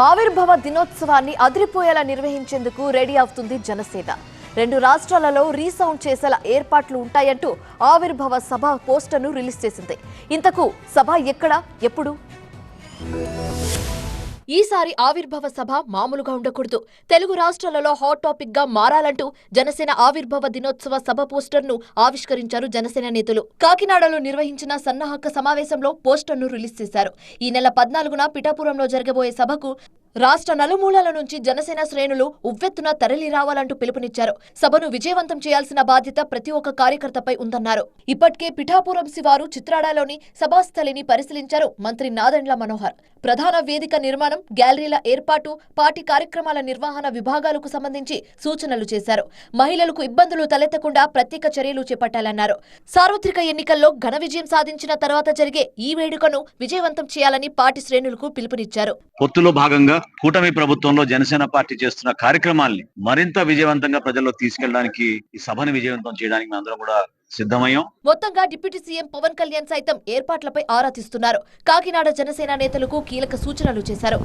ఆవిర్భావ దినోత్సవాన్ని అదిరిపోయేలా నిర్వహించేందుకు రెడీ అవుతుంది జనసేన. 2 రాష్ట్రాలలో రీసౌండ్ చేసేలా ఏర్పాట్లు ఉంటాయంటూ ఆవిర్భావ సభ పోస్టర్ను రిలీజ్ చేసింది. ఇంతకు సభ ఎక్కడ, ఎప్పుడు? ఈసారి ఆవిర్భావ సభ మామూలుగా ఉండకూడదు. తెలుగు రాష్ట్రాలలో హాట్ టాపిక్ గా మారాలంటూ జనసేన ఆవిర్భావ దినోత్సవ సభ పోస్టర్ను ఆవిష్కరించారు జనసేన నేతలు. కాకినాడలో నిర్వహించిన సన్నాహక సమావేశంలో పోస్టర్ను రిలీజ్ చేశారు. ఈ నెల 14న పిఠాపురంలో జరగబోయే సభకు రాష్ట్ర నలుమూలల నుంచి జనసేన శ్రేణులు ఉవ్వెత్తున తరలి రావాలంటూ పిలుపునిచ్చారు. సభను విజయవంతం చేయాల్సిన బాధ్యత ప్రతి ఒక్క కార్యకర్తపై ఉందన్నారు. ఇప్పటికే పిఠాపురం శివారు చిత్రాడలోని సభాస్థలిని పరిశీలించారు మంత్రి నాదెండ్ల మనోహర్. ప్రధాన వేదిక నిర్మాణం, గ్యాలరీల ఏర్పాటు, పార్టీ కార్యక్రమాల నిర్వహణ విభాగాలకు సంబంధించి సూచనలు చేశారు. మహిళలకు ఇబ్బందులు తలెత్తకుండా ప్రత్యేక చర్యలు చేపట్టాలన్నారు. సార్వత్రిక ఎన్నికల్లో ఘన విజయం సాధించిన తర్వాత జరిగే ఈ వేడుకను విజయవంతం చేయాలని పార్టీ శ్రేణులకు పిలుపునిచ్చారు. పొత్తులో భాగంగా కూటమి ప్రభుత్వంలో జనసేన పార్టీ చేస్తున్న కార్యక్రమాల్ని మరింత విజయవంతంగా ప్రజల్లో తీసుకెళ్ళడానికి, ఈ సభను విజయవంతం చేయడానికి అందరం కూడా సిద్ధమయ్యాం. మొత్తంగా డిప్యూటీ సీఎం పవన్ కళ్యాణ్ సైతం ఏర్పాట్లపై ఆరా తీస్తున్నారు. కాకినాడ జనసేన నేతలకు కీలక సూచనలు చేశారు.